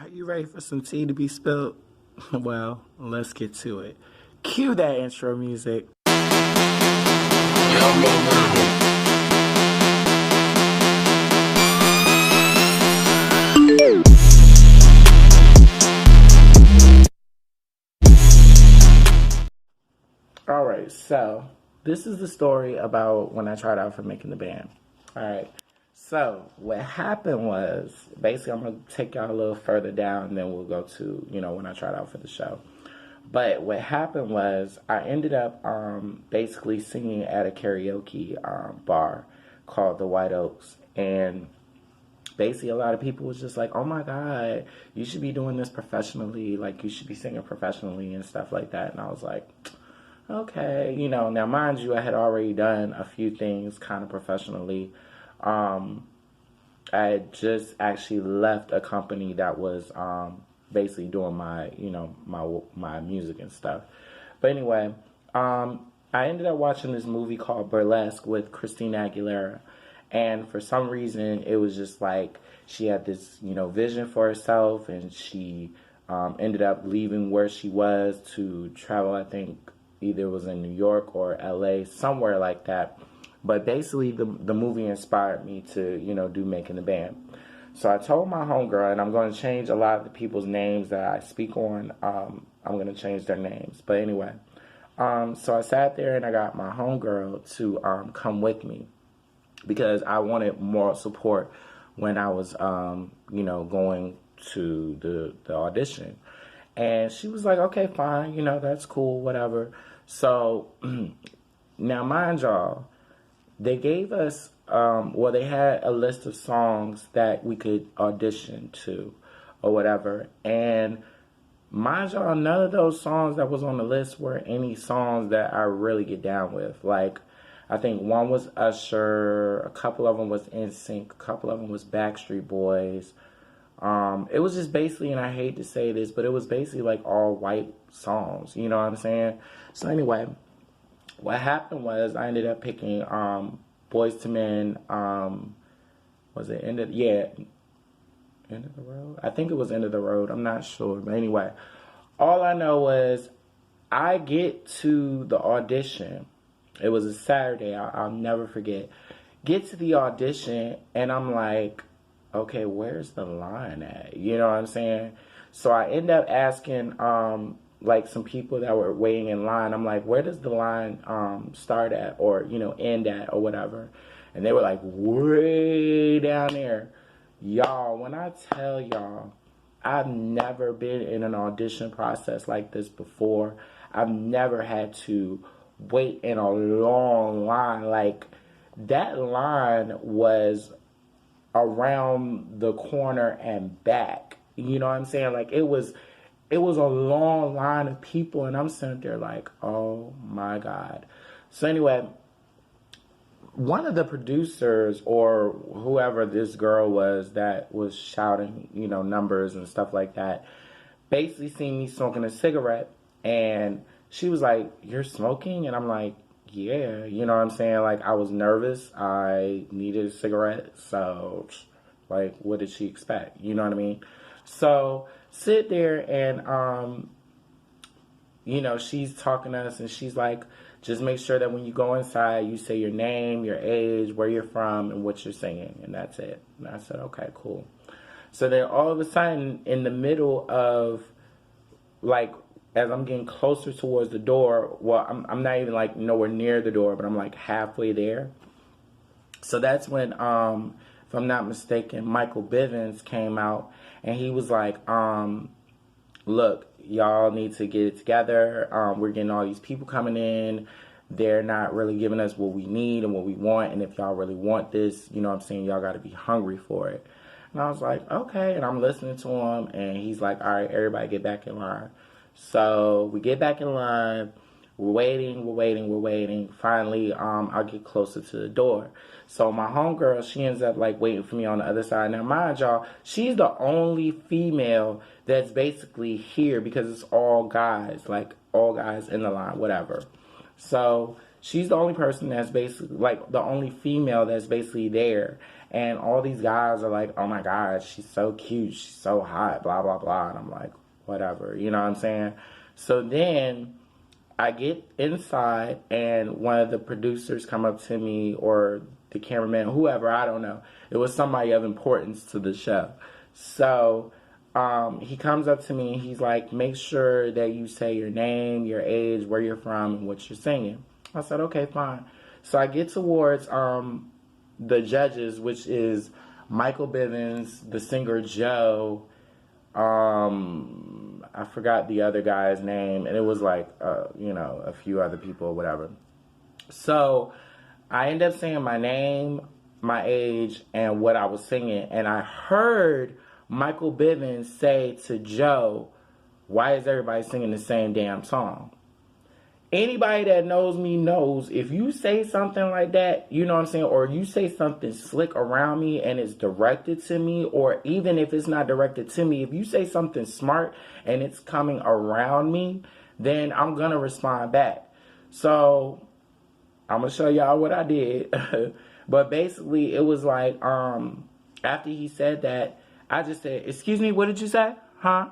Are you ready for some tea to be spilled? Well, let's get to it. Cue that intro music. Alright, so this is the story about when I tried out for making the band. Alright, so what happened was basically I'm going to take y'all a little further down and then we'll go to, when I tried out for the show. But what happened was I ended up basically singing at a karaoke bar called the White Oaks. And basically a lot of people was just like, oh my God, you should be doing this professionally. Like, you should be singing professionally and stuff like that. And I was like, okay, now mind you, I had already done a few things kind of professionally. I had just actually left a company that was basically doing my, my music and stuff. But anyway, I ended up watching this movie called Burlesque with Christina Aguilera. And for some reason, it was just like she had this, vision for herself, and she ended up leaving where she was to travel, I think, either it was in New York or LA, somewhere like that. But basically, the movie inspired me to, do Making the Band. So I told my homegirl, and I'm going to change a lot of the people's names that I speak on. I'm going to change their names. But anyway, so I sat there and I got my homegirl to come with me because I wanted more support when I was, going to the audition. And she was like, okay, fine, that's cool, whatever. So now, mind y'all, they gave us, they had a list of songs that we could audition to or whatever. And mind y'all, none of those songs that was on the list were any songs that I really get down with. Like, I think one was Usher, a couple of them was NSYNC, a couple of them was Backstreet Boys. It was just basically, and I hate to say this, but it was basically like all white songs, you know what I'm saying? So anyway, what happened was I ended up picking Boyz II Men, was it End of the Road? I think it was End of the Road, I'm not sure. But anyway, all I know was I get to the audition. It was a Saturday, I'll never forget. Get to the audition, and I'm like, okay, where's the line at? You know what I'm saying? So I end up asking, some people that were waiting in line. I'm like, where does the line start at or, end at or whatever? And they were like, way down there. Y'all, when I tell y'all, I've never been in an audition process like this before. I've never had to wait in a long line. Like, that line was around the corner and back. You know what I'm saying? Like, it was a long line of people, and I'm sitting there like, oh my God. So anyway, one of the producers or whoever this girl was that was shouting, numbers and stuff like that, basically seen me smoking a cigarette, and she was like, you're smoking? And I'm like, yeah, you know what I'm saying? Like, I was nervous. I needed a cigarette. So, like, what did she expect? You know what I mean? So, sit there and, she's talking to us and she's like, just make sure that when you go inside, you say your name, your age, where you're from, and what you're singing. And that's it. And I said, okay, cool. So then all of a sudden, in the middle of, like, as I'm getting closer towards the door, well, I'm not even like nowhere near the door, but I'm like halfway there. So that's when, if I'm not mistaken, Michael Bivins came out and he was like, look, y'all need to get it together. We're getting all these people coming in. They're not really giving us what we need and what we want. And if y'all really want this, you know what I'm saying, y'all got to be hungry for it. And I was like, okay. And I'm listening to him and he's like, all right, everybody get back in line. So we get back in line, we're waiting. Finally, I get closer to the door. So my homegirl, she ends up like waiting for me on the other side. Now, mind y'all, she's the only female that's basically here because it's all guys, like all guys in the line, whatever. So she's the only person that's basically, like, the only female that's basically there. And all these guys are like, oh my God, she's so cute, she's so hot, blah, blah, blah. And I'm like, whatever, you know what I'm saying? So then I get inside, and one of the producers come up to me, or the cameraman, whoever, I don't know. It was somebody of importance to the show. So he comes up to me, and he's like, make sure that you say your name, your age, where you're from, and what you're singing. I said, okay, fine. So I get towards the judges, which is Michael Bivins, the singer Joe, I forgot the other guy's name, and it was like, a few other people, whatever. So I ended up saying my name, my age, and what I was singing, and I heard Michael Bivins say to Joe, why is everybody singing the same damn song? Anybody that knows me knows if you say something like that, you know what I'm saying, or you say something slick around me and it's directed to me, or even if it's not directed to me, if you say something smart and it's coming around me, then I'm going to respond back. So I'm going to show y'all what I did. But basically it was like, after he said that, I just said, excuse me, what did you say? Huh?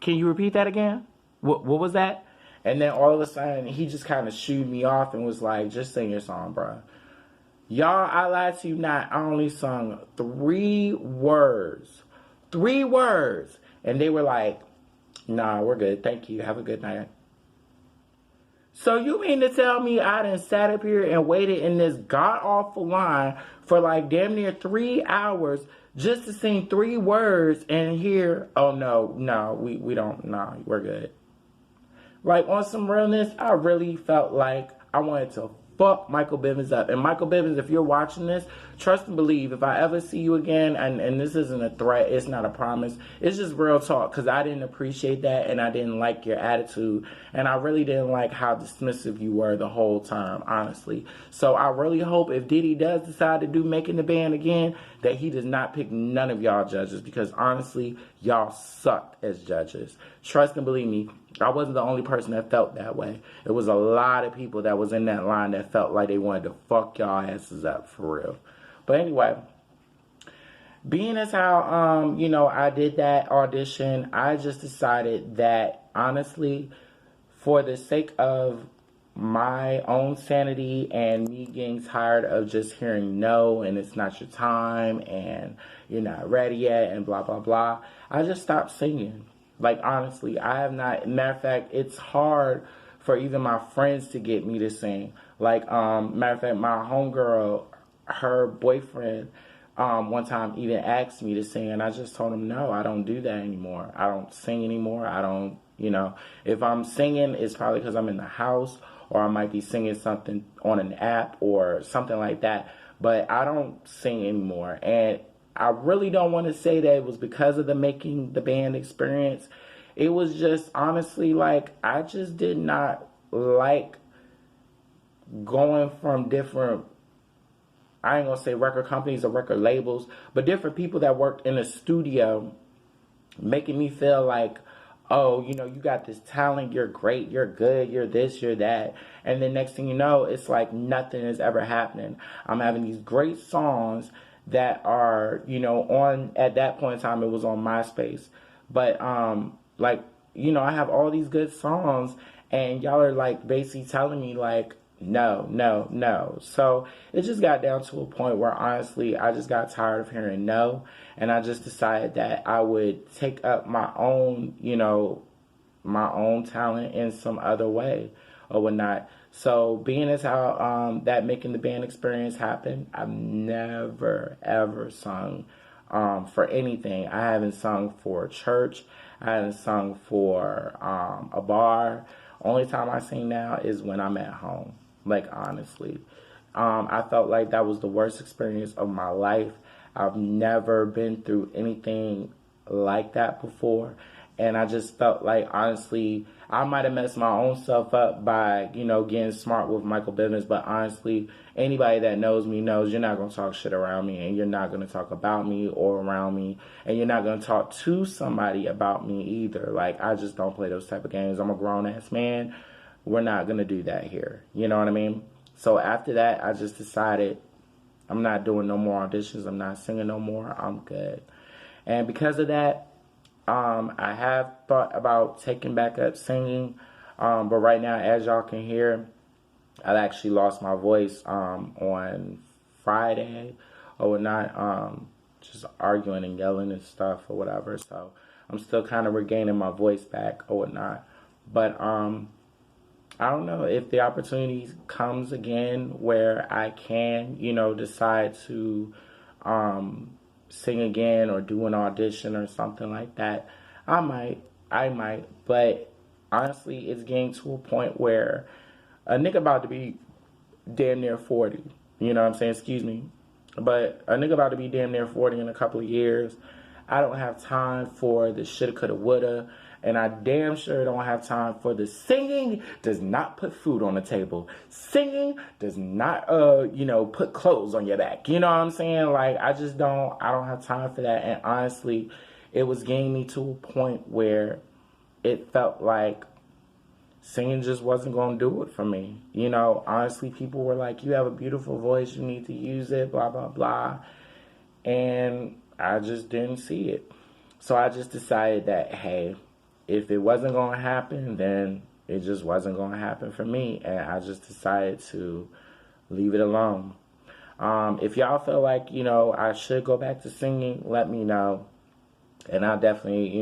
Can you repeat that again? What was that? And then all of a sudden, he just kind of shooed me off and was like, just sing your song, bro. Y'all, I lied to you not. I only sung 3 words. 3 words. And they were like, nah, we're good. Thank you. Have a good night. So you mean to tell me I done sat up here and waited in this god-awful line for like damn near 3 hours just to sing 3 words and hear, oh, no, we don't, no, we're good. Like, on some realness, I really felt like I wanted to fuck Michael Bivins up. And Michael Bivins, if you're watching this, trust and believe, if I ever see you again, and this isn't a threat, it's not a promise, it's just real talk, because I didn't appreciate that, and I didn't like your attitude, and I really didn't like how dismissive you were the whole time, honestly. So I really hope if Diddy does decide to do Making the Band again, that he does not pick none of y'all judges, because honestly, y'all sucked as judges. Trust and believe me, I wasn't the only person that felt that way. It was a lot of people that was in that line that felt like they wanted to fuck y'all asses up for real. But anyway, being as how, I did that audition, I just decided that, honestly, for the sake of my own sanity and me getting tired of just hearing no and it's not your time and you're not ready yet and blah, blah, blah, I just stopped singing. Like, honestly, I have not. Matter of fact, it's hard for even my friends to get me to sing. Like, matter of fact, my homegirl, her boyfriend, one time even asked me to sing, and I just told him, no, I don't do that anymore. I don't sing anymore. I don't, if I'm singing, it's probably because I'm in the house, or I might be singing something on an app or something like that. But I don't sing anymore. And I really don't want to say that it was because of the Making the Band experience. It was just honestly like I just did not like going from different, I ain't going to say record companies or record labels, but different people that worked in a studio making me feel like, oh, you got this talent, you're great, you're good, you're this, you're that. And then next thing you know, it's like nothing is ever happening. I'm having these great songs that are, on, at that point in time, it was on MySpace. But, I have all these good songs, and y'all are, like, basically telling me, like, no, no, no. So it just got down to a point where, honestly, I just got tired of hearing no, and I just decided that I would take up my own, my own talent in some other way or whatnot. So being as how that Making the Band experience happened, I've never, ever sung for anything. I haven't sung for church. I haven't sung for a bar. Only time I sing now is when I'm at home. Like, honestly. I felt like that was the worst experience of my life. I've never been through anything like that before. And I just felt like, honestly, I might have messed my own self up by, getting smart with Michael Bivins. But honestly, anybody that knows me knows you're not going to talk shit around me. And you're not going to talk about me or around me. And you're not going to talk to somebody about me either. Like, I just don't play those type of games. I'm a grown-ass man. We're not going to do that here. You know what I mean? So after that, I just decided I'm not doing no more auditions. I'm not singing no more. I'm good. And because of that, I have thought about taking back up singing. But right now, as y'all can hear, I actually lost my voice on Friday or whatnot, just arguing and yelling and stuff or whatever. So I'm still kind of regaining my voice back or whatnot. But I don't know if the opportunity comes again where I can, decide to sing again or do an audition or something like that. I might, but honestly, it's getting to a point where a nigga about to be damn near 40. You know what I'm saying? Excuse me. But a nigga about to be damn near 40 in a couple of years. I don't have time for the shoulda, coulda, woulda. And I damn sure don't have time for the singing does not put food on the table. Singing does not, put clothes on your back. You know what I'm saying? Like, I don't have time for that. And honestly, it was getting me to a point where it felt like singing just wasn't going to do it for me. Honestly, people were like, you have a beautiful voice, you need to use it, blah, blah, blah. And I just didn't see it. So I just decided that, hey, if it wasn't going to happen, then it just wasn't going to happen for me. And I just decided to leave it alone. If y'all feel like, I should go back to singing, let me know. And I'll definitely,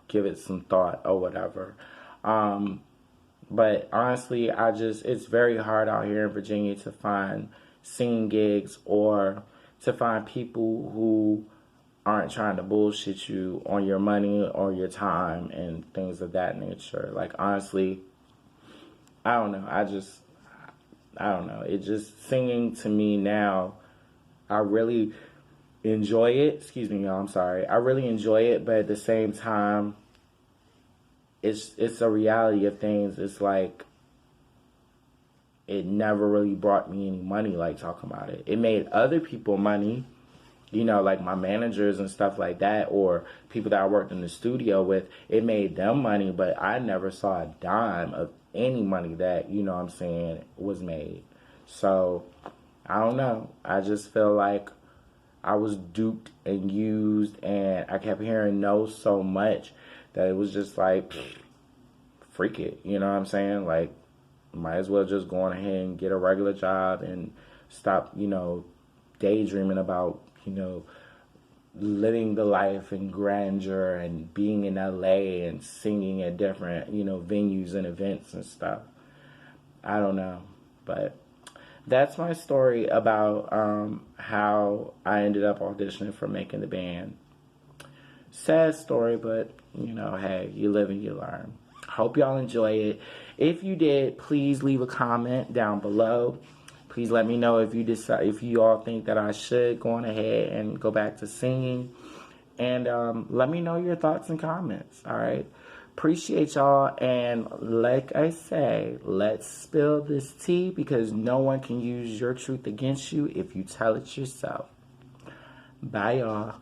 give it some thought or whatever. But honestly, it's very hard out here in Virginia to find singing gigs or to find people who aren't trying to bullshit you on your money or your time and things of that nature. Like, honestly, I don't know. I don't know. It just, singing to me now, I really enjoy it. Excuse me, y'all. I'm sorry. I really enjoy it, but at the same time, it's a reality of things. It's like, it never really brought me any money, like, talking about it. It made other people money, like my managers and stuff like that, or people that I worked in the studio with. It made them money, but I never saw a dime of any money that, was made. So, I don't know. I just feel like I was duped and used, and I kept hearing no so much that it was just like, freak it. You know what I'm saying? Like, might as well just go on ahead and get a regular job and stop, daydreaming about, living the life and grandeur and being in LA and singing at different, venues and events and stuff. I don't know. But that's my story about how I ended up auditioning for Making the Band. Sad story, but, hey, you live and you learn. Hope y'all enjoy it. If you did, please leave a comment down below. Please let me know if you all think that I should go on ahead and go back to singing. And let me know your thoughts and comments, all right? Appreciate y'all. And like I say, let's spill this tea, because no one can use your truth against you if you tell it yourself. Bye, y'all.